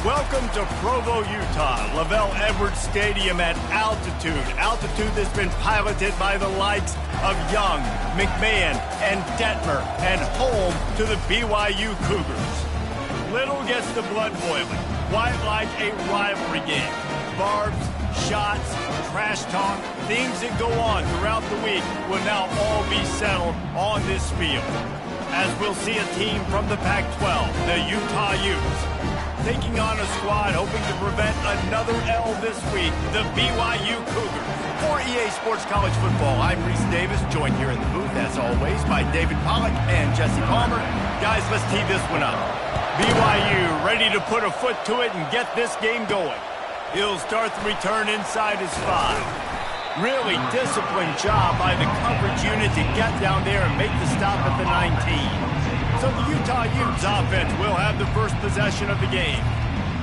Welcome to Provo, Utah, Lavelle Edwards Stadium at altitude. Altitude that's been piloted by the likes of Young, McMahon, and Detmer, and home to the BYU Cougars. Little gets the blood boiling, quite like a rivalry game. Barbs, shots, trash talk, things that go on throughout the week will now all be settled on this field. As we'll see a team from the Pac-12, the Utah Utes, taking on a squad hoping to prevent another L this week, the BYU Cougars. For EA Sports College Football, I'm Reese Davis, joined here in the booth, as always, by David Pollack and Jesse Palmer. Guys, let's tee this one up. BYU ready to put a foot to it and get this game going. He'll start the return inside his 5. Really disciplined job by the coverage unit to get down there and make the stop at the 19. So the Utah Utes offense will have the first possession of the game.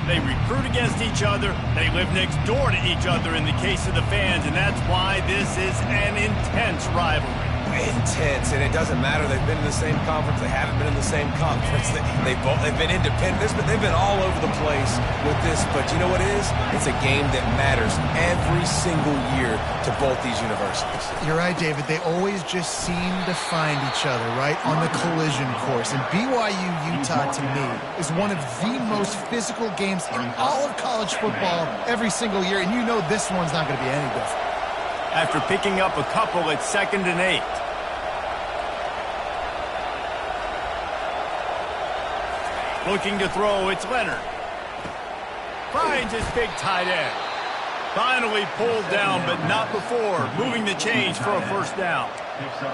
They recruit against each other. They live next door to each other in the case of the fans, and that's why this is an intense rivalry. Intense, and it doesn't matter. They've been in the same conference. They haven't been in the same conference. They've been independent. They've been all over the place with this, but you know what it is? It's a game that matters every single year to both these universities. You're right, David. They always just seem to find each other, right, on the collision course. And BYU-Utah, to me, is one of the most physical games in all of college football every single year, and you know this one's not going to be any different. After picking up a couple at 2nd and 8. Looking to throw, it's Leonard. Finds his big tight end. Finally pulled down, but not before. Moving the chains for a first down.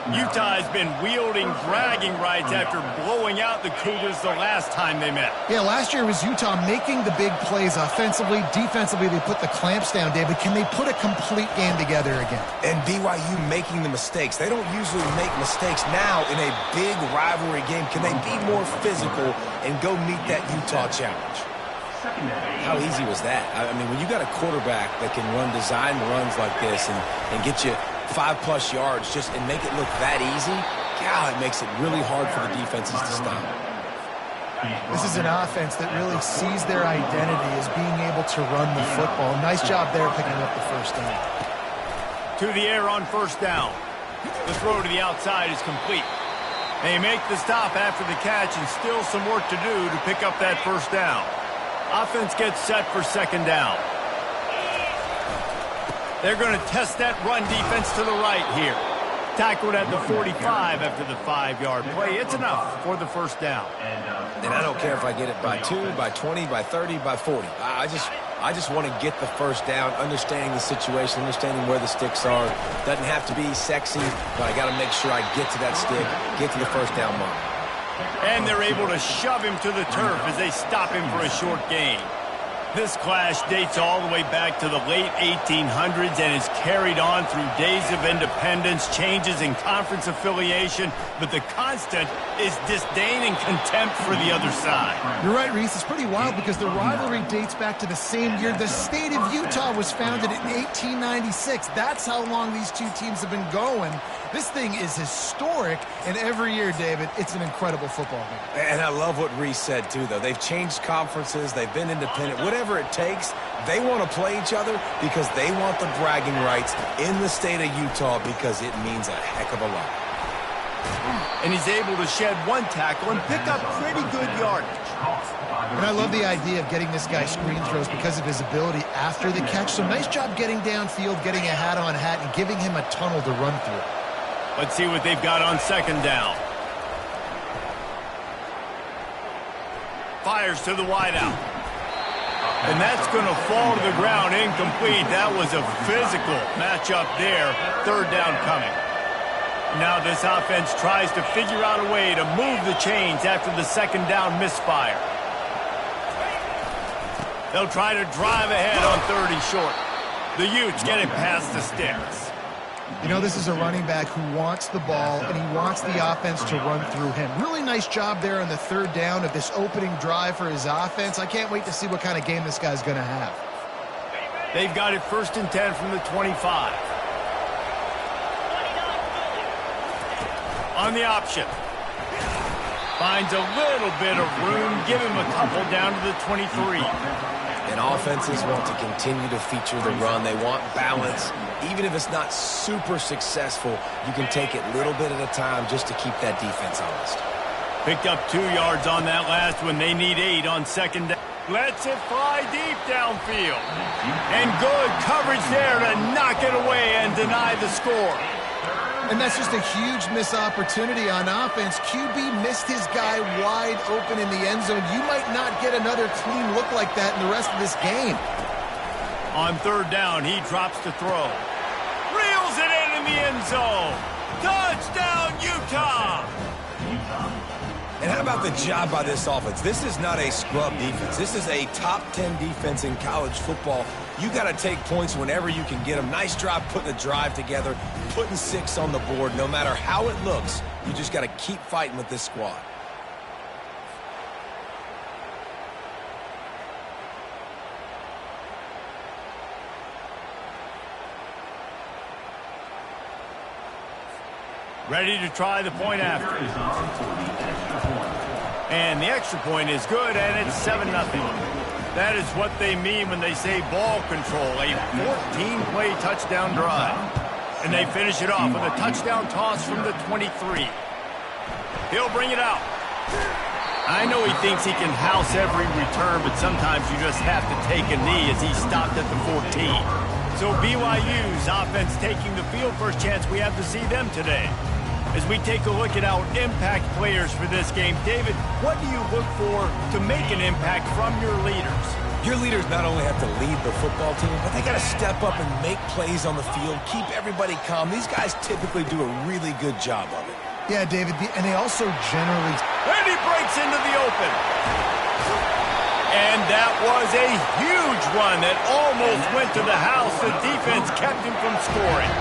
Utah has been wielding bragging rights after blowing out the Cougars the last time they met. Yeah, last year was Utah making the big plays offensively. Defensively, they put the clamps down, David. Can they put a complete game together again? And BYU making the mistakes. They don't usually make mistakes. Now, in a big rivalry game, can they be more physical and go meet that Utah challenge? How easy was that? I mean, when you got a quarterback that can run design runs like this and get you 5+ yards and make it look that easy, God, it makes it really hard for the defenses to stop. This is an offense that really sees their identity as being able to run the football. Nice job there picking up the first down. To the air on first down. The throw to the outside is complete. They make the stop after the catch, and still some work to do to pick up that first down. Offense gets set for 2nd down. They're going to test that run defense to the right here. Tackled at the 45 after the 5-yard play. It's enough for the first down. And I don't care if I get it by 2, by 20, by 30, by 40. I just want to get the first down, understanding the situation, understanding where the sticks are. Doesn't have to be sexy, but I got to make sure I get to that stick, get to the first down mark. And they're able to shove him to the turf as they stop him for a short gain. This clash dates all the way back to the late 1800s and is carried on through days of independence, changes in conference affiliation, but the constant is disdain and contempt for the other side. You're right, Reese. It's pretty wild because the rivalry dates back to the same year the state of Utah was founded in 1896. That's how long these two teams have been going. This thing is historic, and every year, David, it's an incredible football game. And I love what Reese said, too, though. They've changed conferences. They've been independent. Whatever it takes, they want to play each other because they want the bragging rights in the state of Utah because it means a heck of a lot. And he's able to shed one tackle and pick up pretty good yardage. And I love the idea of getting this guy screen throws because of his ability after the catch. So nice job getting downfield, getting a hat-on-hat, and giving him a tunnel to run through. Let's see what they've got on 2nd down. Fires to the wideout. And that's going to fall to the ground incomplete. That was a physical matchup there. 3rd down coming. Now this offense tries to figure out a way to move the chains after the 2nd down misfire. They'll try to drive ahead on 30 short. The Utes get it past the sticks. You know, this is a running back who wants the ball, and he wants the offense to run through him. Really nice job there on the 3rd down of this opening drive for his offense. I can't wait to see what kind of game this guy's going to have. They've got it 1st and 10 from the 25. On the option. Finds a little bit of room. Give him a couple down to the 23. And offenses want to continue to feature the run. They want balance. Even if it's not super successful, you can take it little bit at a time just to keep that defense honest. Picked up 2 yards on that last one. They need 8 on second down. Lets it fly deep downfield. And good coverage there to knock it away and deny the score. And that's just a huge missed opportunity on offense. QB missed his guy wide open in the end zone. You might not get another clean look like that in the rest of this game. On third down, he drops to throw. Reels it in the end zone. Touchdown, Utah! And how about the job by this offense? This is not a scrub defense. This is a top 10 defense in college football. You got to take points whenever you can get them. Nice job putting a drive together, putting 6 on the board. No matter how it looks, you just got to keep fighting with this squad. Ready to try the point after. And the extra point is good, and it's 7-0. That is what they mean when they say ball control, a 14-play touchdown drive. And they finish it off with a touchdown toss from the 23. He'll bring it out. I know he thinks he can house every return, but sometimes you just have to take a knee as he stopped at the 14. So BYU's offense taking the field. First chance we have to see them today. As we take a look at our impact players for this game, David, what do you look for to make an impact from your leaders? Your leaders not only have to lead the football team, but they got to step up and make plays on the field, keep everybody calm. These guys typically do a really good job of it. Yeah, David, and they also generally... And he breaks into the open. And that was a huge run that almost went to the house. The defense kept him from scoring.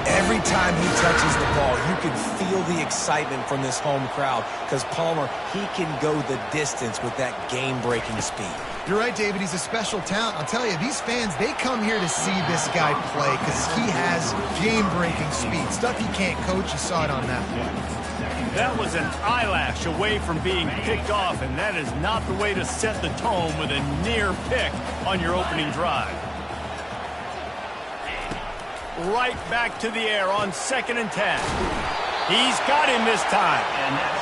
Every time he touches the ball, you can feel the excitement from this home crowd because Palmer, he can go the distance with that game-breaking speed. You're right, David. He's a special talent. I'll tell you, these fans, they come here to see this guy play because he has game-breaking speed. Stuff he can't coach. You saw it on that one. That was an eyelash away from being picked off, and that is not the way to set the tone with a near pick on your opening drive. Right back to the air on 2nd and 10. He's got him this time.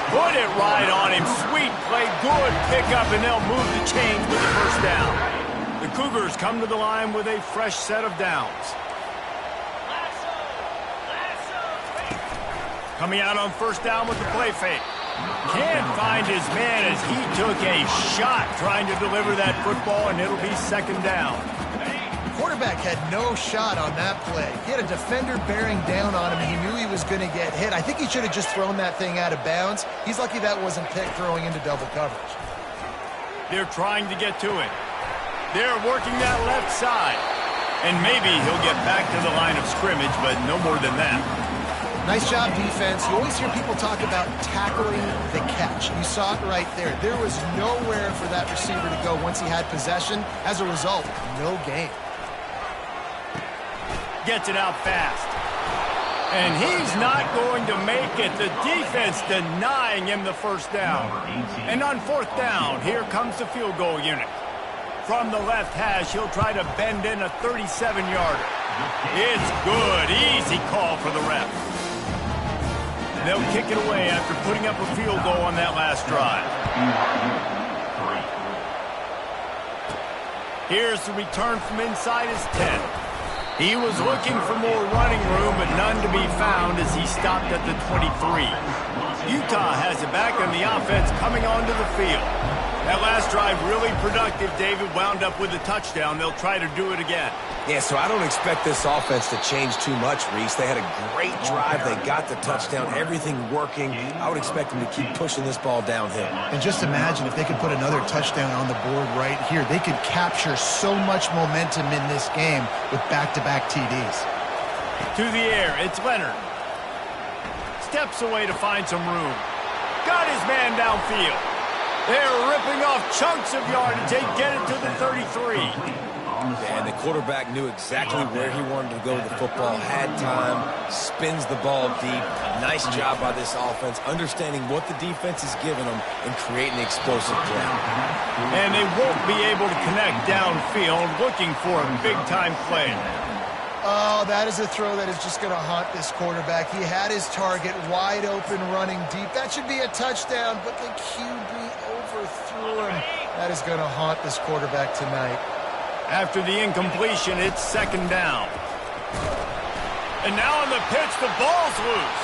Put it right on him. Sweet play, good pickup, and they'll move the chains with the first down. The Cougars come to the line with a fresh set of downs. Coming out on first down with the play fake. Can't find his man as he took a shot trying to deliver that football, and it'll be 2nd down. Quarterback had no shot on that play. He had a defender bearing down on him. He knew he was going to get hit. I think he should have just thrown that thing out of bounds. He's lucky that wasn't picked throwing into double coverage. They're trying to get to it. They're working that left side. And maybe he'll get back to the line of scrimmage, but no more than that. Nice job, defense. You always hear people talk about tackling the catch. You saw it right there. There was nowhere for that receiver to go once he had possession. As a result, no gain. Gets it out fast. And he's not going to make it. The defense denying him the first down. And on 4th down, here comes the field goal unit. From the left hash, he'll try to bend in a 37-yarder. It's good. Easy call for the ref. They'll kick it away after putting up a field goal on that last drive. Here's the return from inside his 10. He was looking for more running room, but none to be found as he stopped at the 23. Utah has it back, and the offense coming onto the field. That last drive really productive. David wound up with a touchdown. They'll try to do it again. Yeah, so I don't expect this offense to change too much, Reese. They had a great drive. They got the touchdown, everything working. I would expect them to keep pushing this ball downhill. And just imagine if they could put another touchdown on the board right here. They could capture so much momentum in this game with back-to-back TDs. To the air, it's Leonard. Steps away to find some room. Got his man downfield. They're ripping off chunks of yardage. They get it to the 33. And the quarterback knew exactly where he wanted to go with the football, had time, spins the ball deep. Nice job by this offense, understanding what the defense is giving them and creating the explosive play. And they won't be able to connect downfield, looking for a big-time play. Oh, that is a throw that is just going to haunt this quarterback. He had his target wide open, running deep. That should be a touchdown, but the QB overthrew him. That is going to haunt this quarterback tonight. After the incompletion, it's second down. And now on the pitch, the ball's loose.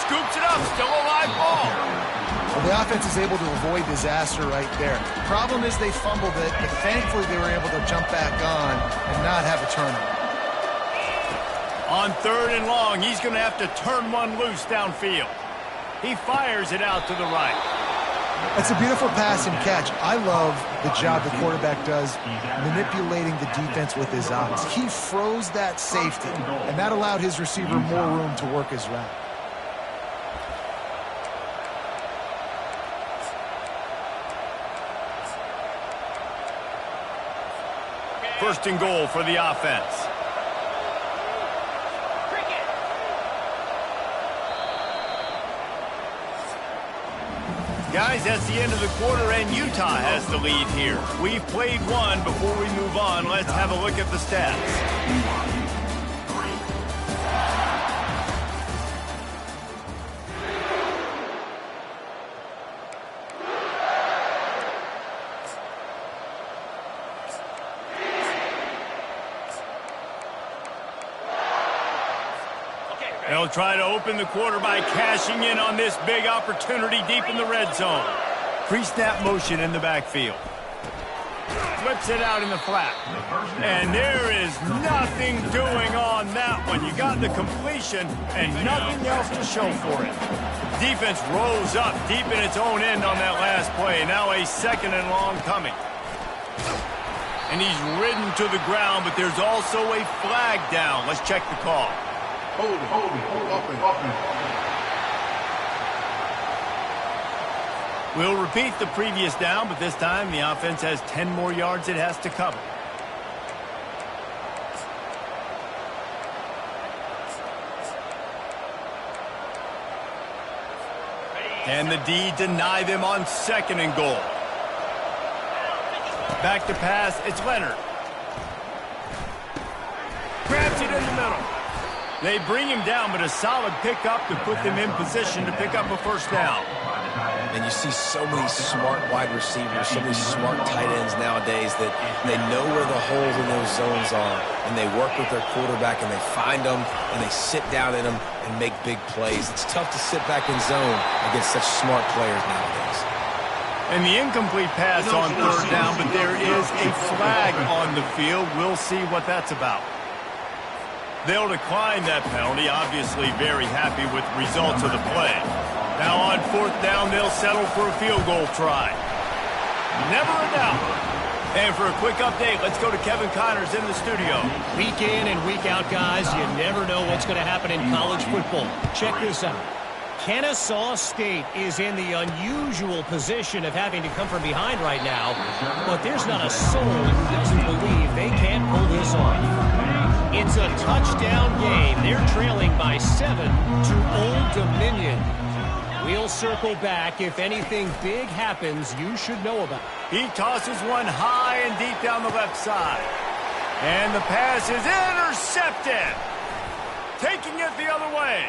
Scoops it up, still a live ball. Well, the offense is able to avoid disaster right there. Problem is they fumbled it, but thankfully they were able to jump back on and not have a turnover. On third and long, he's going to have to turn one loose downfield. He fires it out to the right. That's a beautiful pass and catch. I love the job the quarterback does manipulating the defense with his eyes. He froze that safety, and that allowed his receiver more room to work his route. First and goal for the offense. Guys, that's the end of the quarter, and Utah has the lead here. We've played one. Before we move on, let's have a look at the stats. They'll try to open the quarter by cashing in on this big opportunity deep in the red zone. Pre-snap motion in the backfield. Flips it out in the flat. And there is nothing doing on that one. You got the completion and nothing else to show for it. Defense rolls up deep in its own end on that last play. Now a second and long coming. And he's ridden to the ground, but there's also a flag down. Let's check the call. Hold it. We'll repeat the previous down, but this time the offense has 10 more yards it has to cover. And the D deny them on second and goal. Back to pass, it's Leonard. Grabs it in the middle. They bring him down, but a solid pickup to put them in position to pick up a first down. And you see so many smart wide receivers, so many smart tight ends nowadays that they know where the holes in those zones are, and they work with their quarterback, and they find them, and they sit down in them and make big plays. It's tough to sit back in zone against such smart players nowadays. And the incomplete pass on third down, but there is a flag on the field. We'll see what that's about. They'll decline that penalty, obviously very happy with the results of the play. Now on fourth down, they'll settle for a field goal try. Never a doubt. And for a quick update, let's go to Kevin Connors in the studio. Week in and week out, guys, you never know what's going to happen in college football. Check this out. Kennesaw State is in the unusual position of having to come from behind right now, but there's not a soul who doesn't believe they can't pull this off. It's a touchdown game. They're trailing by 7 to Old Dominion. We'll circle back. If anything big happens, you should know about it. He tosses one high and deep down the left side. And the pass is intercepted. Taking it the other way.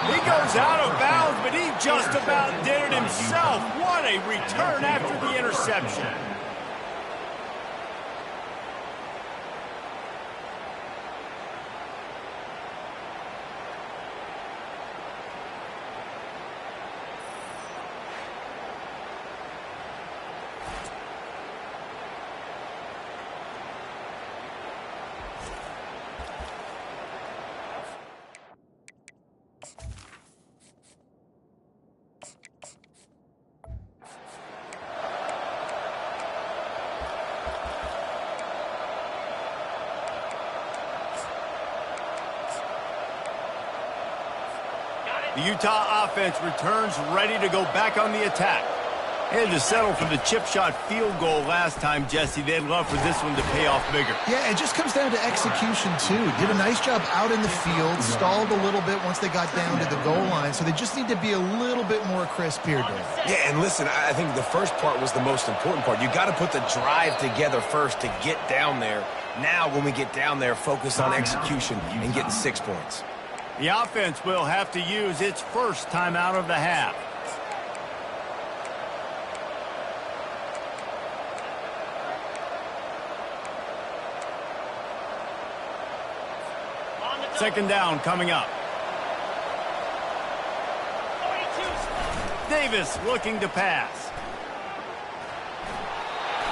He goes out of bounds, but he just about did it himself. What a return after the interception. The Utah offense returns ready to go back on the attack. They had to settle for the chip shot field goal last time, Jesse. They'd love for this one to pay off bigger. Yeah, it just comes down to execution, too. Did a nice job out in the field, stalled a little bit once they got down to the goal line, so they just need to be a little bit more crisp here, Dave. Yeah, and listen, I think the first part was the most important part. You got to put the drive together first to get down there. Now, when we get down there, focus on execution and getting 6 points. The offense will have to use its first timeout of the half. Second down coming up. Davis looking to pass.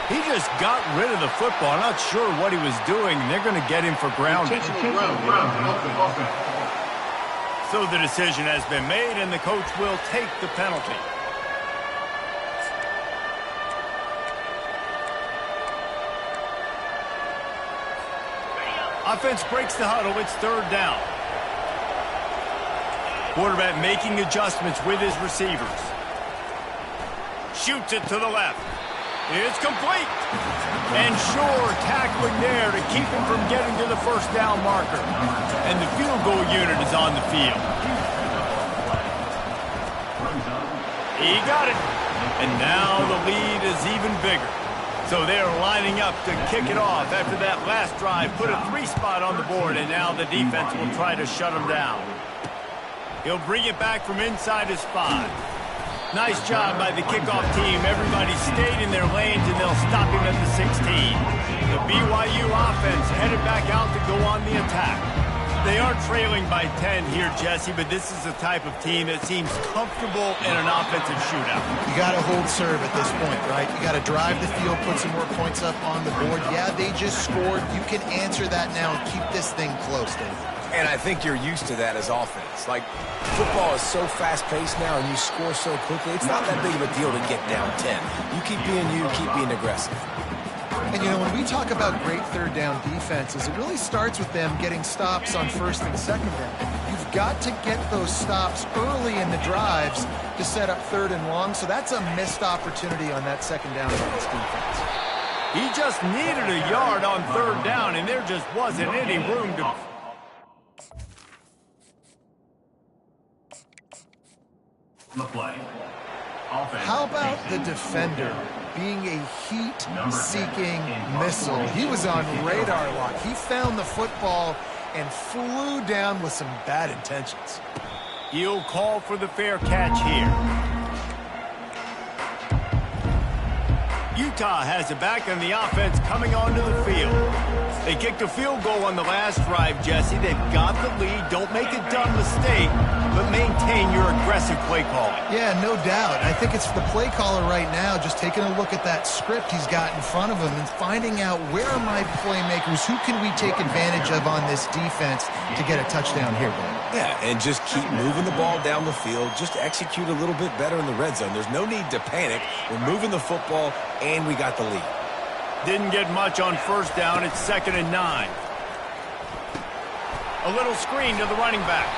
He just got rid of the football. I'm not sure what he was doing. They're going to get him for grounding. So the decision has been made, and the coach will take the penalty. Offense breaks the huddle. It's third down. Quarterback making adjustments with his receivers. Shoots it to the left. It's complete. And sure, tackling there to keep him from getting to the first down marker. And the field goal unit is on the field. He got it. And now the lead is even bigger. So they're lining up to kick it off after that last drive. Put a 3-spot on the board, and now the defense will try to shut him down. He'll bring it back from inside his 5. Nice job by the kickoff team. Everybody stayed in their lanes, and they'll stop him at the 16. The BYU offense headed back out to go on the attack. They are trailing by 10 here, Jesse, but this is the type of team that seems comfortable in an offensive shootout. You got to hold serve at this point, right? You got to drive the field, put some more points up on the board. Yeah, they just scored. You can answer that now and keep this thing close, Dave. And I think you're used to that as offense. Like, football is so fast-paced now and you score so quickly, it's not that big of a deal to get down 10. You keep being aggressive. And, you know, when we talk about great third down defenses, it really starts with them getting stops on first and second down. You've got to get those stops early in the drives to set up third and long, so that's a missed opportunity on that second down against defense. He just needed a yard on third down, and there just wasn't any room to... How about the defender being a heat-seeking missile? He was on radar lock. He found the football and flew down with some bad intentions. He'll call for the fair catch here. Utah has it back, and the offense coming onto the field. They kicked a field goal on the last drive, Jesse. They've got the lead. Don't make a dumb mistake, but maintain your aggressive play calling. Yeah, no doubt. I think it's the play caller right now just taking a look at that script he's got in front of him and finding out where are my playmakers, who can we take advantage of on this defense to get a touchdown here, Bill. Yeah, and just keep moving the ball down the field. Just execute a little bit better in the red zone. There's no need to panic. We're moving the football, and we got the lead. Didn't get much on first down. It's 2nd and 9. A little screen to the running back.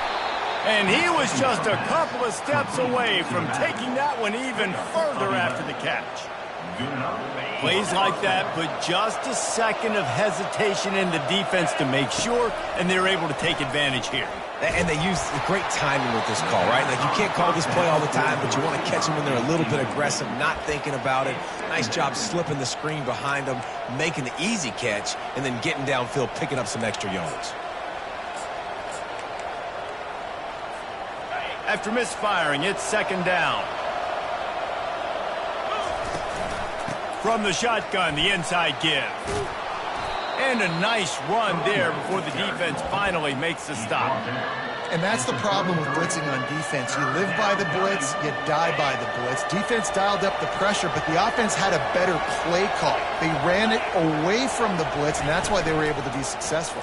And he was just a couple of steps away from taking that one even further after the catch. Plays like that, but just a second of hesitation in the defense to make sure, and they're able to take advantage here. And they use great timing with this call, right? Like, you can't call this play all the time, but you want to catch them when they're a little bit aggressive, not thinking about it. Nice job slipping the screen behind them, making the easy catch, and then getting downfield, picking up some extra yards. After misfiring, it's 2nd down. From the shotgun, the inside give. And a nice run there before the defense finally makes the stop. And that's the problem with blitzing on defense. You live by the blitz, you die by the blitz. Defense dialed up the pressure, but the offense had a better play call. They ran it away from the blitz, and that's why they were able to be successful.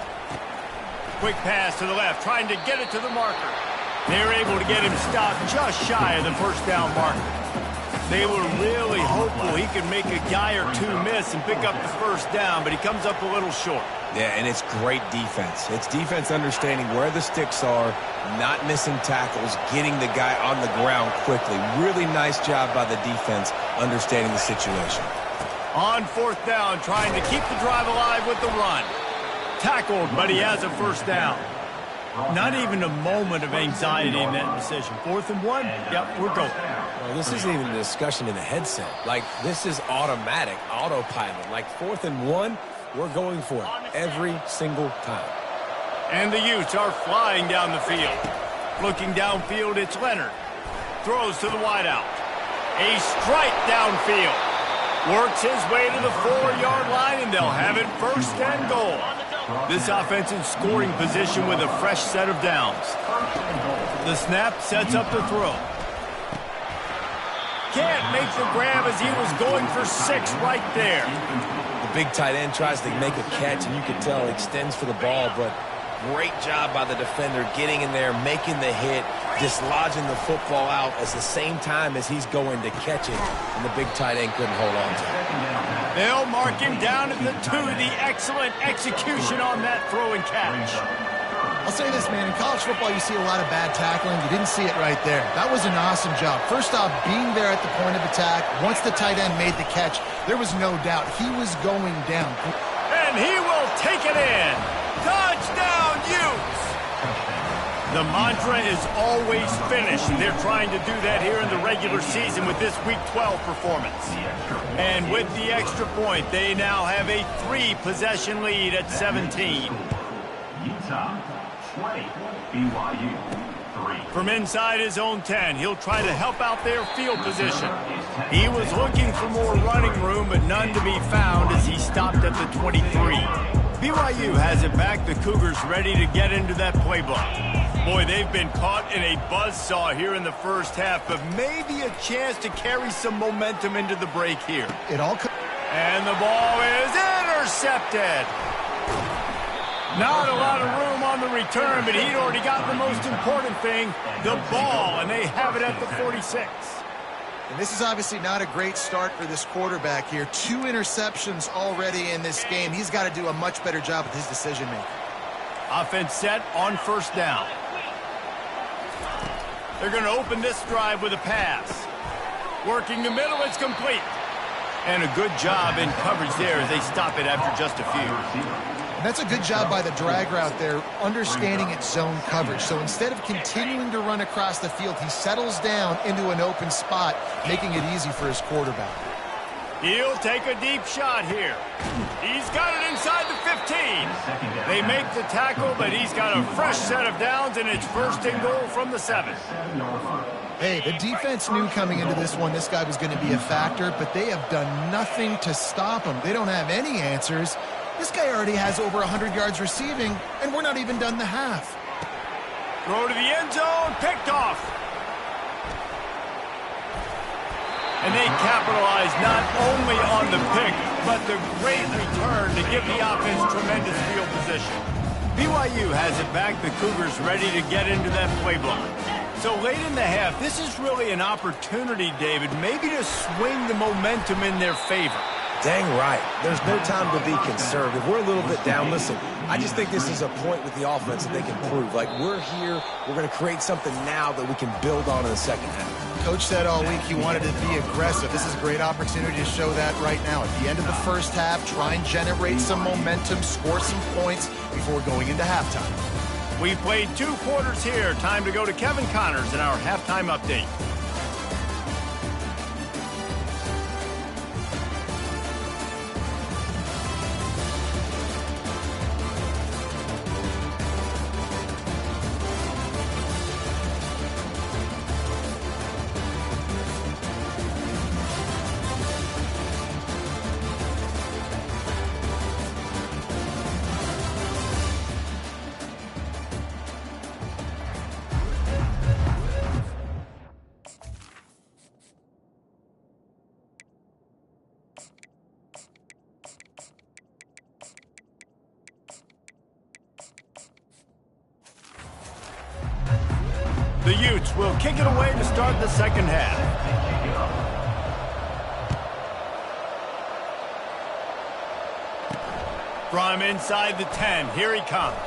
Quick pass to the left, trying to get it to the marker. They're able to get him stopped just shy of the first down marker. They were really hopeful he could make a guy or two miss and pick up the first down, but he comes up a little short. Yeah, and it's great defense. It's defense understanding where the sticks are, not missing tackles, getting the guy on the ground quickly. Really nice job by the defense understanding the situation. On fourth down, trying to keep the drive alive with the run. Tackled, but he has a first down. Not even a moment of anxiety in that decision. 4th and 1, yep, we're going. Well, this isn't even a discussion in the headset. Like, this is automatic, autopilot. Like, 4th and 1, we're going for it every single time. And the Utes are flying down the field. Looking downfield, it's Leonard. Throws to the wideout. A strike downfield. Works his way to the 4-yard line, and they'll have it 1st and goal. This offense in scoring position with a fresh set of downs. The snap sets up the throw. Can't make the grab as he was going for 6 right there. The big tight end tries to make a catch, and you can tell he extends for the ball, but great job by the defender getting in there, making the hit, dislodging the football out at the same time as he's going to catch it, and the big tight end couldn't hold on to it. They'll mark him down at the 2. The excellent execution on that throw and catch. I'll say this, man. In college football, you see a lot of bad tackling. You didn't see it right there. That was an awesome job. First off, being there at the point of attack. Once the tight end made the catch, there was no doubt he was going down. And he will take it in. Touchdown, Utes! The mantra is always finish. They're trying to do that here in the regular season with this Week 12 performance. And with the extra point, they now have a 3-possession lead at 17. Utah 20, BYU 3. From inside his own 10, he'll try to help out their field position. He was looking for more running room, but none to be found as he stopped at the 23. BYU has it back. The Cougars ready to get into that playbook. Boy, they've been caught in a buzzsaw here in the first half, but maybe a chance to carry some momentum into the break here. And the ball is intercepted. Not a lot of room on the return, but he'd already got the most important thing, the ball, and they have it at the 46. And this is obviously not a great start for this quarterback here. 2 interceptions already in this game. He's got to do a much better job with his decision-making. Offense set on first down. They're going to open this drive with a pass. Working the middle, it's complete. And a good job in coverage there as they stop it after just a few. And that's a good job by the drag route there, understanding its zone coverage. So instead of continuing to run across the field, he settles down into an open spot, making it easy for his quarterback. He'll take a deep shot here. He's got it inside the 15. They make the tackle, but he's got a fresh set of downs, and it's 1st and goal from the 7. Hey, the defense knew coming into this one this guy was going to be a factor, but they have done nothing to stop him. They don't have any answers. This guy already has over 100 yards receiving, and we're not even done the half. Throw to the end zone, picked off. And they capitalize not only on the pick, but the great return to give the offense tremendous field position. BYU has it back. The Cougars ready to get into that play block. So late in the half, this is really an opportunity, David, maybe to swing the momentum in their favor. Dang right. There's no time to be conservative. We're a little bit down. Listen, I just think this is a point with the offense that they can prove. Like, we're here. We're going to create something now that we can build on in the second half. Coach said all week he wanted to be aggressive. This is a great opportunity to show that right now. At the end of the first half, try and generate some momentum, score some points before going into halftime. We played 2 quarters here. Time to go to Kevin Connors in our halftime update. The Utes will kick it away to start the second half. From inside the 10, here he comes.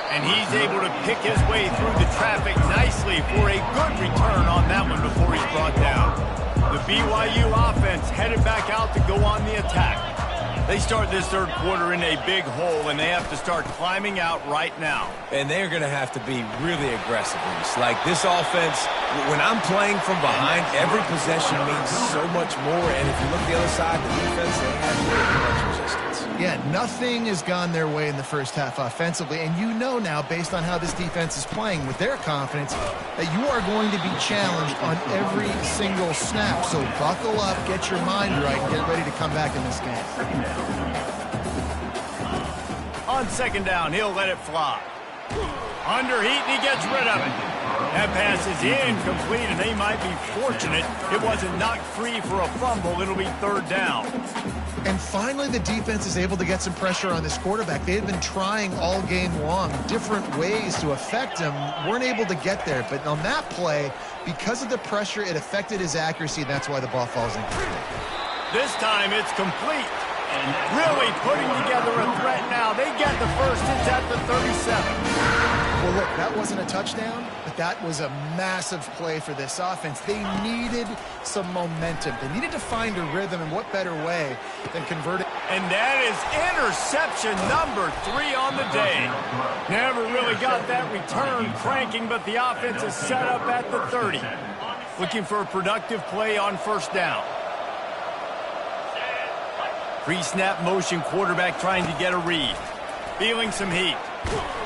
And he's able to pick his way through the traffic nicely for a good return on that one before he's brought down. The BYU offense headed back out to go on the attack. They start this third quarter in a big hole, and they have to start climbing out right now. And they're going to have to be really aggressive. Like this offense, when I'm playing from behind, every possession means so much more. And if you look the other side, the defense, they have really much resistance. Yeah, nothing has gone their way in the first half offensively. And you know now, based on how this defense is playing with their confidence, that you are going to be challenged on every single snap. So buckle up, get your mind right, and get ready to come back in this game. On second down, he'll let it fly. Under heat, and he gets rid of it. That pass is incomplete, and they might be fortunate it wasn't knocked free for a fumble. It'll be third down. And finally, the defense is able to get some pressure on this quarterback. They had been trying all game long, different ways to affect him, weren't able to get there. But on that play, because of the pressure, it affected his accuracy, and that's why the ball falls incomplete. This time, it's complete. Really putting together a threat now. They get the first. It's at the 37. Well, look, that wasn't a touchdown, but that was a massive play for this offense. They needed some momentum. They needed to find a rhythm, and what better way than convert it. And that is interception number 3 on the day. Never really got that return cranking, but the offense is set up at the 30. Looking for a productive play on first down. Pre-snap motion quarterback trying to get a read. Feeling some heat.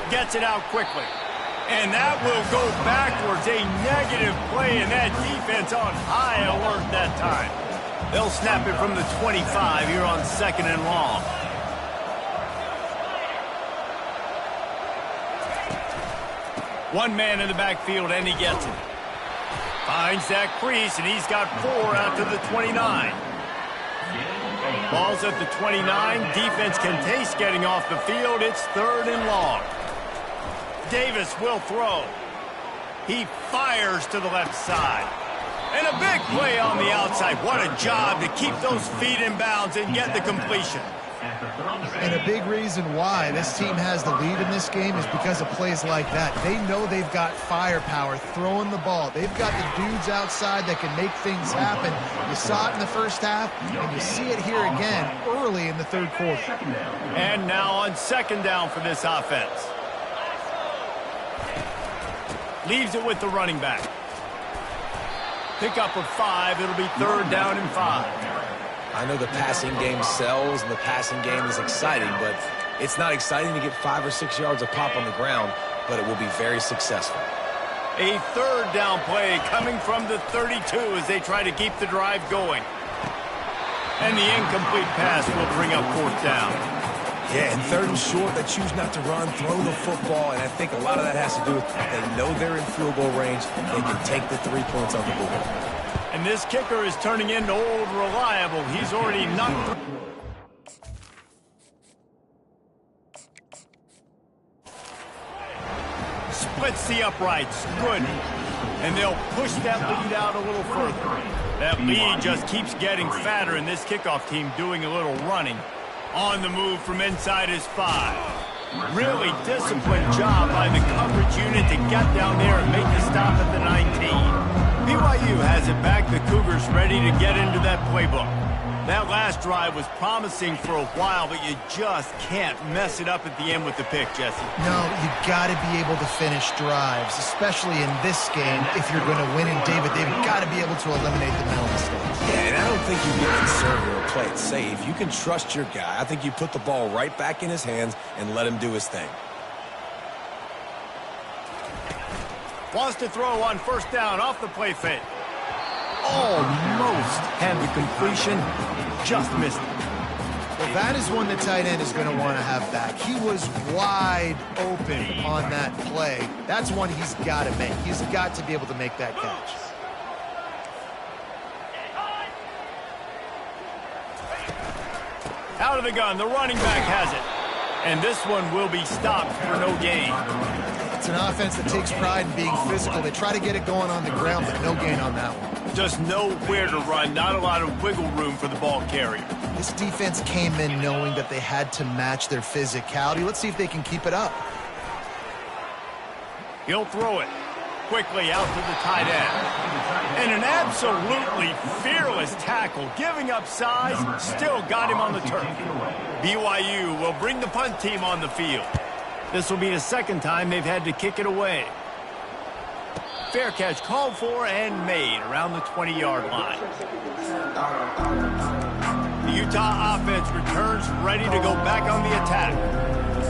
Gets it out quickly. And that will go backwards. A negative play, and that defense on high alert that time. They'll snap it from the 25 here on second and long. One man in the backfield, and he gets it. Finds that crease, and he's got 4 out to the 29. Ball's at the 29. Defense can taste getting off the field. It's third and long. Davis will throw. He fires to the left side. And a big play on the outside. What a job to keep those feet in bounds and get the completion. And a big reason why this team has the lead in this game is because of plays like that. They know they've got firepower throwing the ball. They've got the dudes outside that can make things happen. You saw it in the first half, and you see it here again early in the third quarter. And now on second down for this offense. Leaves it with the running back. Pick up of 5. It'll be third down and 5. I know the passing game sells and the passing game is exciting, but it's not exciting to get 5 or 6 yards of pop on the ground, but it will be very successful. A third down play coming from the 32 as they try to keep the drive going. And the incomplete pass will bring up fourth down. Yeah, and third and short, they choose not to run, throw the football, and I think a lot of that has to do with they know they're in field goal range. They can take the 3 points on the board. And this kicker is turning into old reliable. He's already knocked. Splits the uprights. Good. And they'll push that lead out a little further. That lead just keeps getting fatter, and this kickoff team doing a little running. On the move from inside his 5. Really disciplined job by the coverage unit to get down there and make the stop at the 19. BYU has it back. The Cougars ready to get into that playbook. That last drive was promising for a while, but you just can't mess it up at the end with the pick, Jesse. No, you got to be able to finish drives, especially in this game. If you're going to win in David, they've got to be able to eliminate the mental mistakes. Yeah, and I don't think you get conservative or play it safe. You can trust your guy. I think you put the ball right back in his hands and let him do his thing. Wants to throw on first down off the play fake. Almost had the completion, just missed it. Well, that is one the tight end is going to want to have back. He was wide open on that play. That's one he's got to make. He's got to be able to make that catch. Out of the gun, the running back has it. And this one will be stopped for no gain. It's an offense that takes pride in being physical. They try to get it going on the ground, but no gain on that one. Just nowhere to run. Not a lot of wiggle room for the ball carrier. This defense came in knowing that they had to match their physicality. Let's see if they can keep it up. He'll throw it quickly out to the tight end. And an absolutely fearless tackle, giving up size, still got him on the turf. BYU will bring the punt team on the field. This will be the second time they've had to kick it away. Fair catch called for and made around the 20-yard line. The Utah offense returns ready to go back on the attack.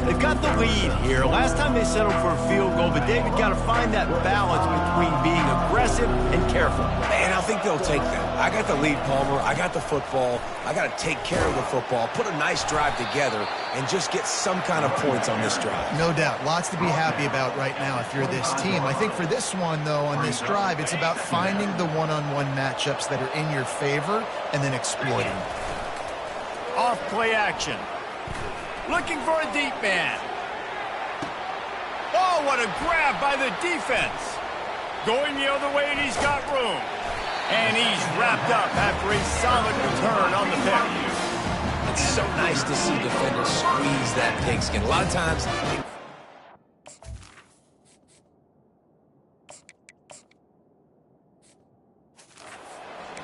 They've got the lead here. Last time they settled for a field goal, but David got to find that balance between being aggressive and careful. And I think they'll take that. I got the lead, Palmer. I got the football. I got to take care of the football, put a nice drive together, and just get some kind of points on this drive. No doubt. Lots to be happy about right now if you're this team. I think for this one, though, on this drive, it's about finding the one-on-one matchups that are in your favor and then exploiting them. Off play action. Looking for a deep man. Oh, what a grab by the defense. Going the other way, and he's got room. And he's wrapped up after a solid return on the pick. It's so nice to see defenders squeeze that pigskin. A lot of times...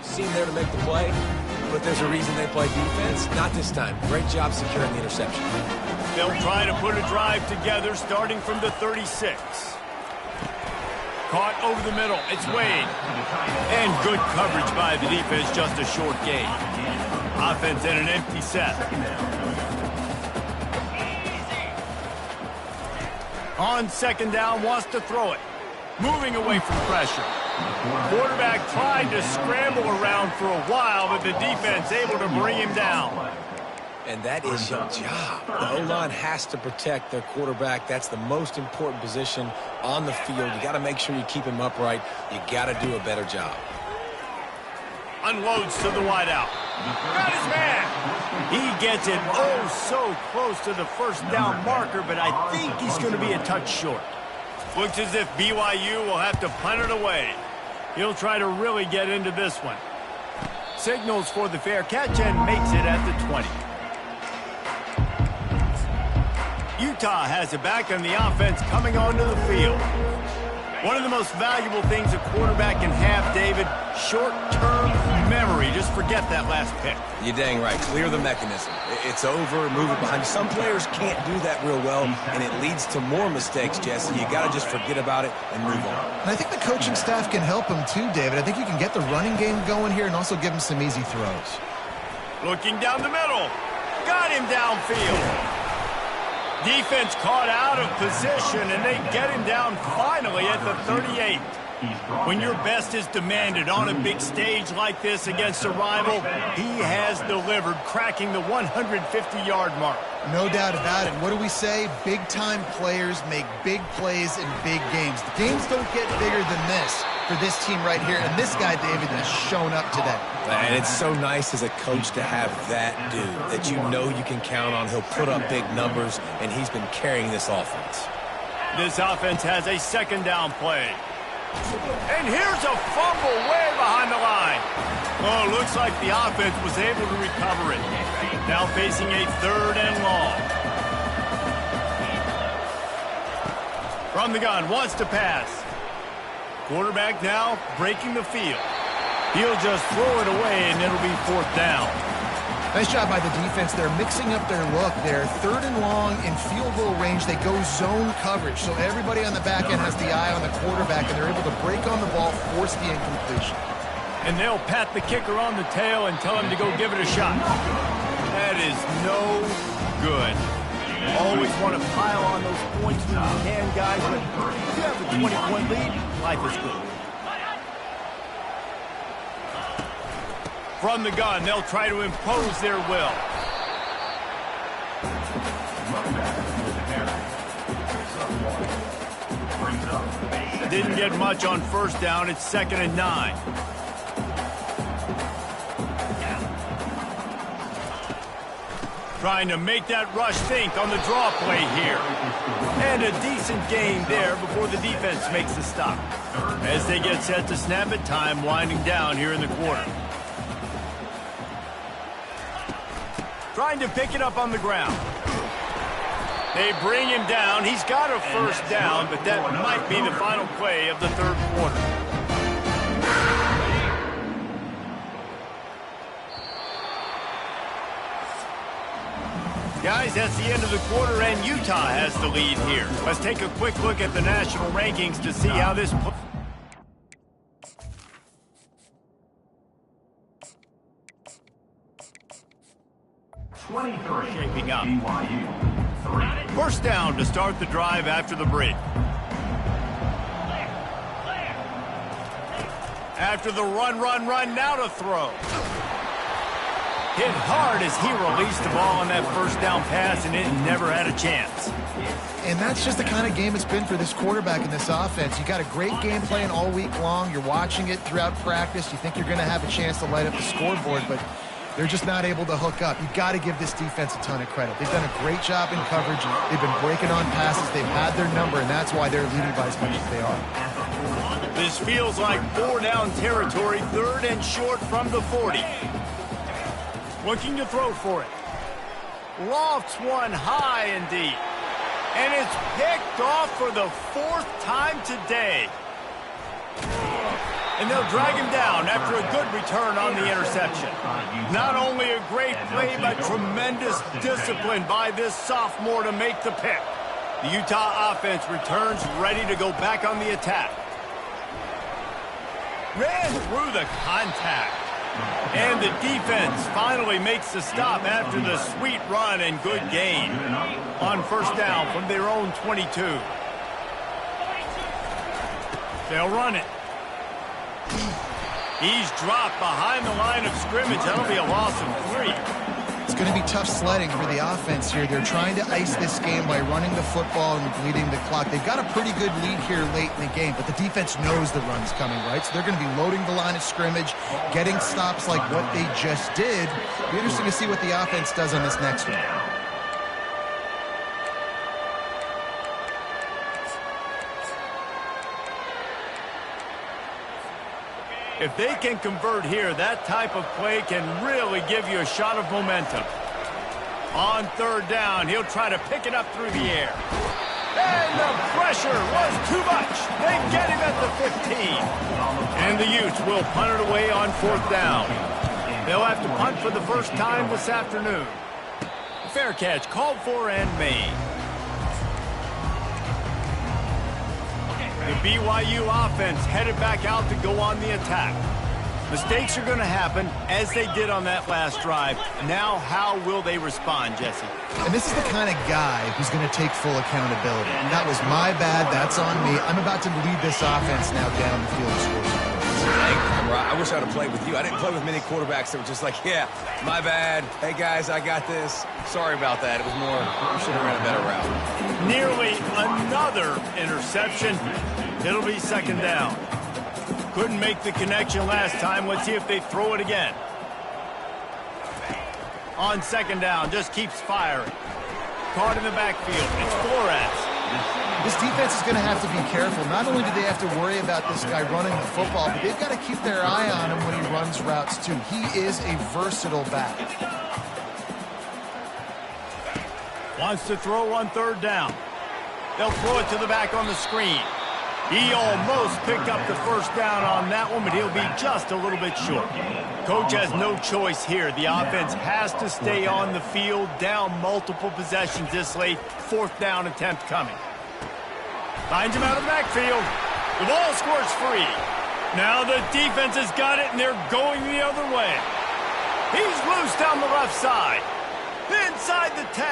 Seem there to make the play, but there's a reason they play defense. Not this time. Great job securing the interception. They'll try to put a drive together starting from the 36. Caught over the middle. It's Wade. And good coverage by the defense, just a short gain. Offense in an empty set. On second down, wants to throw it. Moving away from pressure. Quarterback tried to scramble around for a while, but the defense able to bring him down. And that is your job. The O-line has to protect their quarterback. That's the most important position on the field. You got to make sure you keep him upright. You got to do a better job. Unloads to the wideout. Got his man. He gets it oh so close to the first down marker, but I think he's going to be a touch short. Looks as if BYU will have to punt it away. He'll try to really get into this one. Signals for the fair catch and makes it at the 20. Utah has it back on the offense coming onto the field. One of the most valuable things a quarterback can have, David, short-term memory. Just forget that last pick. You're dang right. Clear the mechanism. It's over, move it behind you. Some players can't do that real well, and it leads to more mistakes, Jesse. You got to just forget about it and move on. And I think the coaching staff can help him too, David. I think you can get the running game going here and also give him some easy throws. Looking down the middle. Got him downfield. Defense caught out of position, and they get him down finally at the 38. When your best is demanded on a big stage like this against a rival, he has delivered, cracking the 150-yard mark. No doubt about it. What do we say? Big-time players make big plays in big games. The games don't get bigger than this for this team right here, and this guy, David, has shown up today. And it's so nice as a coach to have that dude that you know you can count on. He'll put up big numbers, and he's been carrying this offense. This offense has a second down play. And here's a fumble way behind the line. Oh, looks like the offense was able to recover it. Now facing a third and long. From the gun, wants to pass. Quarterback now breaking the field. He'll just throw it away, and it'll be fourth down. Nice job by the defense. They're mixing up their look. They're third and long in field goal range. They go zone coverage. So everybody on the back end has the eye on the quarterback, and they're able to break on the ball, force the incompletion. And they'll pat the kicker on the tail and tell him to go give it a shot. That is no good. Always want to pile on those points when you can, guys, but if you have a 20-point lead, life is good. From the gun, they'll try to impose their will. Didn't get much on first down. It's 2nd and 9. Trying to make that rush think on the draw play here. And a decent gain there before the defense makes the stop. As they get set to snap it, time winding down here in the quarter. trying to pick it up on the ground. They bring him down. He's got a first down, but that might be the final play of the third quarter. Guys, that's the end of the quarter, and Utah has the lead here. Let's take a quick look at the national rankings to see how this... 23. Shaping up. BYU. 3. First down to start the drive after the break. After the run, now to throw. Hit hard as he released the ball on that first down pass, and it never had a chance. And that's just the kind of game it's been for this quarterback in this offense. You got a great game plan all week long. You're watching it throughout practice. You think you're going to have a chance to light up the scoreboard, but they're just not able to hook up. You got to give this defense a ton of credit. They've done a great job in coverage. They've been breaking on passes. They've had their number, and that's why they're leading by as much as they are. This feels like 4-down territory, third and short from the 40. Looking to throw for it. Lofts one high and deep. And it's picked off for the fourth time today. And they'll drag him down after a good return on the interception. Not only a great play, but tremendous discipline by this sophomore to make the pick. The Utah offense returns ready to go back on the attack. Ran through the contact. And the defense finally makes the stop after the sweet run and good gain. On first down from their own 22. They'll run it. He's dropped behind the line of scrimmage. That'll be a loss of 3. It's going to be tough sledding for the offense here. They're trying to ice this game by running the football and bleeding the clock. They've got a pretty good lead here late in the game, but the defense knows the run's coming, right? So they're going to be loading the line of scrimmage, getting stops like what they just did. It'll be interesting to see what the offense does on this next one. If they can convert here, that type of play can really give you a shot of momentum. On third down, he'll try to pick it up through the air. And the pressure was too much. They get him at the 15. And the Utes will punt it away on fourth down. They'll have to punt for the first time this afternoon. Fair catch called for and made. The BYU offense headed back out to go on the attack. Mistakes are going to happen, as they did on that last drive. Now, how will they respond, Jesse? And this is the kind of guy who's going to take full accountability. That was my bad. That's on me. I'm about to lead this offense now down the field of scores. Hey, I wish I would have played with you. I didn't play with many quarterbacks that were just like, yeah, my bad. Hey, guys, I got this. Sorry about that. It was more, we should have ran a better route. Nearly another interception. It'll be second down. Couldn't make the connection last time. Let's see if they throw it again. On second down, just keeps firing. Caught in the backfield. It's Flores. This defense is going to have to be careful. Not only do they have to worry about this guy running the football, but they've got to keep their eye on him when he runs routes, too. He is a versatile back. Wants to throw on third down. They'll throw it to the back on the screen. He almost picked up the first down on that one, but he'll be just a little bit short. Coach has no choice here. The offense has to stay on the field, down multiple possessions this late. Fourth down attempt coming. Finds him out of the backfield. The ball squirts free. Now the defense has got it, and they're going the other way. He's loose down the left side. Inside the 10.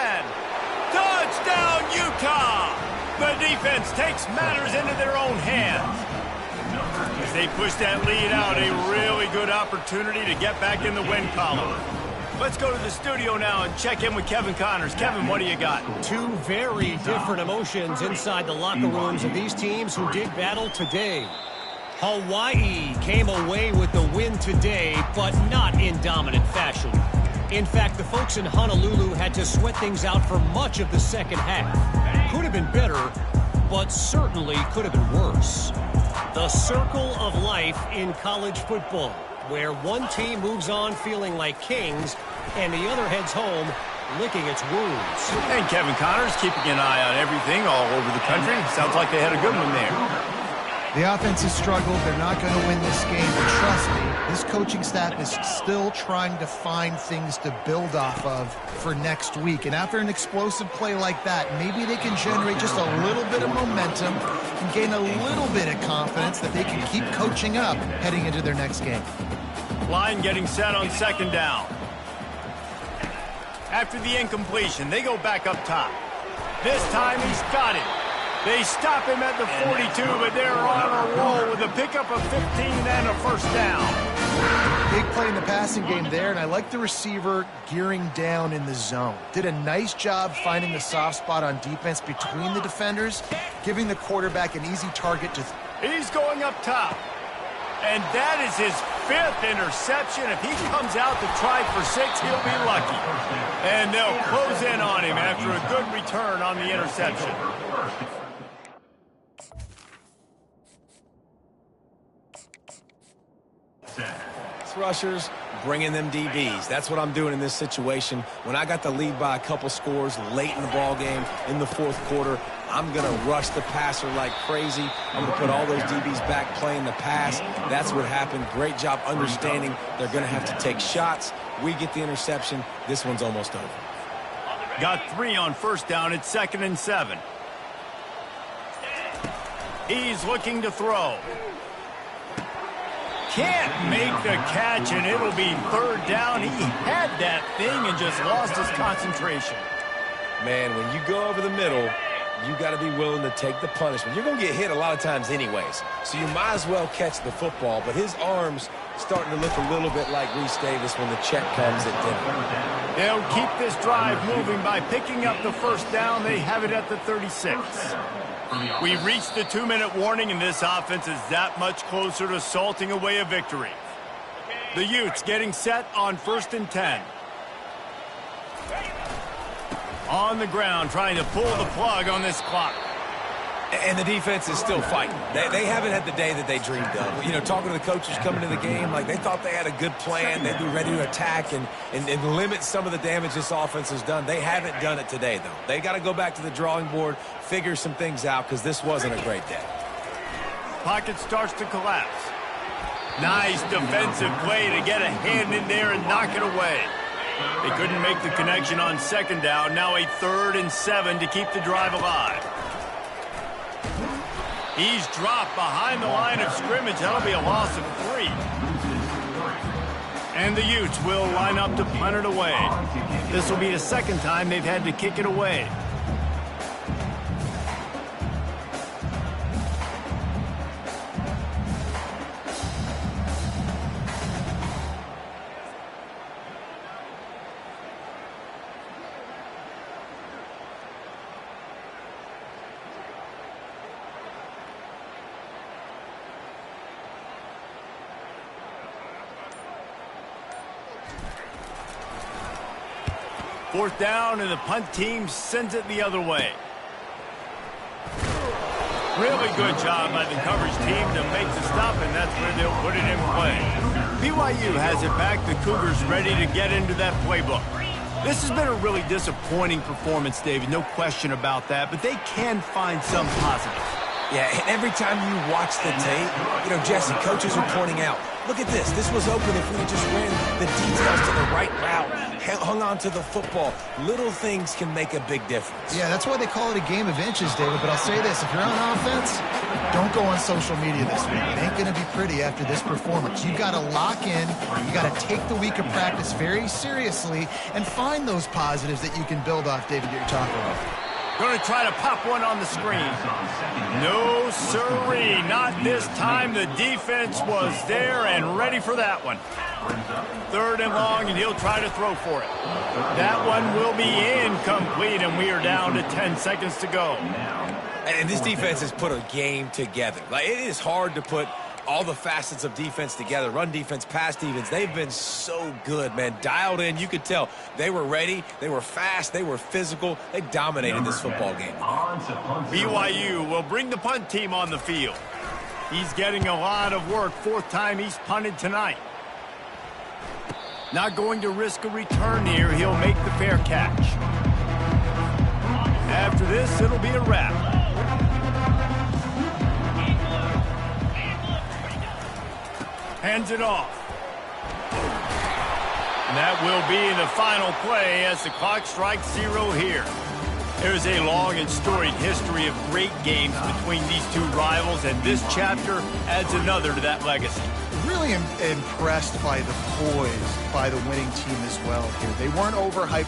Touchdown, Utah! The defense takes matters into their own hands. As they push that lead out, a really good opportunity to get back in the win column. Let's go to the studio now and check in with Kevin Connors. Kevin, what do you got? Two very different emotions inside the locker rooms of these teams who did battle today. Hawaii came away with the win today, but not in dominant fashion. In fact, the folks in Honolulu had to sweat things out for much of the second half. Could have been better, but certainly could have been worse. The circle of life in college football. where one team moves on feeling like kings and the other heads home licking its wounds. And Kevin Connor's keeping an eye on everything all over the country. Sounds like they had a good one there. The offense has struggled. They're not going to win this game, but trust me, this coaching staff is still trying to find things to build off of for next week. And after an explosive play like that, maybe they can generate just a little bit of momentum and gain a little bit of confidence that they can keep coaching up heading into their next game. Line getting set on second down. After the incompletion, they go back up top. This time he's got it. They stop him at the 42, but they're on a roll with a pickup of 15 and a first down. Big play in the passing game there, and I like the receiver gearing down in the zone. Did a nice job finding the soft spot on defense between the defenders, giving the quarterback an easy target to... He's going up top. And that is his 5th interception. If he comes out to try for 6, he'll be lucky. And they'll close in on him after a good return on the interception. Rushers bringing them DBs. That's what I'm doing in this situation. When I got the lead by a couple scores late in the ball game in the 4th quarter, I'm going to rush the passer like crazy. I'm going to put all those DBs back playing the pass. That's what happened. Great job understanding they're going to have to take shots. We get the interception. This one's almost over. Got 3 on first down. It's 2nd and 7. He's looking to throw. Can't make the catch, and it'll be 3rd down. He had that thing and just lost his concentration. Man, when you go over the middle, you got to be willing to take the punishment. You're going to get hit a lot of times anyways, so you might as well catch the football. But his arms starting to look a little bit like Reese Davis when the check comes at dinner. They'll keep this drive moving by picking up the first down. They have it at the 36. We've reached the 2-minute warning, and this offense is that much closer to salting away a victory. The Utes getting set on 1st and 10. On the ground, trying to pull the plug on this clock. And the defense is still fighting. They haven't had the day that they dreamed of. You know, talking to the coaches coming to the game, like they thought they had a good plan. They'd be ready to attack and limit some of the damage this offense has done. They haven't done it today, though. They got to go back to the drawing board, figure some things out, because this wasn't a great day. Pocket starts to collapse. Nice defensive play to get a hand in there and knock it away. They couldn't make the connection on 2nd down. Now a 3rd and 7 to keep the drive alive. He's dropped behind the line of scrimmage. That'll be a loss of 3. And the Utes will line up to punt it away. This will be the 2nd time they've had to kick it away. Fourth down, and the punt team sends it the other way. Really good job by the coverage team to make the stop, and that's where they'll put it in play. BYU has it back. The Cougars ready to get into that playbook. This has been a really disappointing performance, David. No question about that, but they can find some positives. Yeah, and every time you watch the tape, you know, Jesse, coaches are pointing out, look at this. This was open if we had just ran the details to the right route, hung on to the football. Little things can make a big difference. Yeah, that's why they call it a game of inches, David. But I'll say this, if you're on offense, don't go on social media this week. It ain't going to be pretty after this performance. You got to lock in. You got to take the week of practice very seriously and find those positives that you can build off, David, that you're talking about. Going to try to pop one on the screen. No, sirree. Not this time. The defense was there and ready for that one. 3rd and long, and he'll try to throw for it. That one will be incomplete, and we are down to 10 seconds to go. And this defense has put a game together. Like, it is hard to put all the facets of defense together. Run defense, pass defense. They've been so good, man. Dialed in. You could tell they were ready. They were fast. They were physical. They dominated this football game. BYU will bring the punt team on the field. He's getting a lot of work. 4th time he's punted tonight. Not going to risk a return here. He'll make the fair catch. After this, it'll be a wrap. Hands it off. And that will be the final play as the clock strikes 0 here. There's a long and storied history of great games between these two rivals, and this chapter adds another to that legacy. Really impressed by the poise by the winning team as well here. They weren't overhyped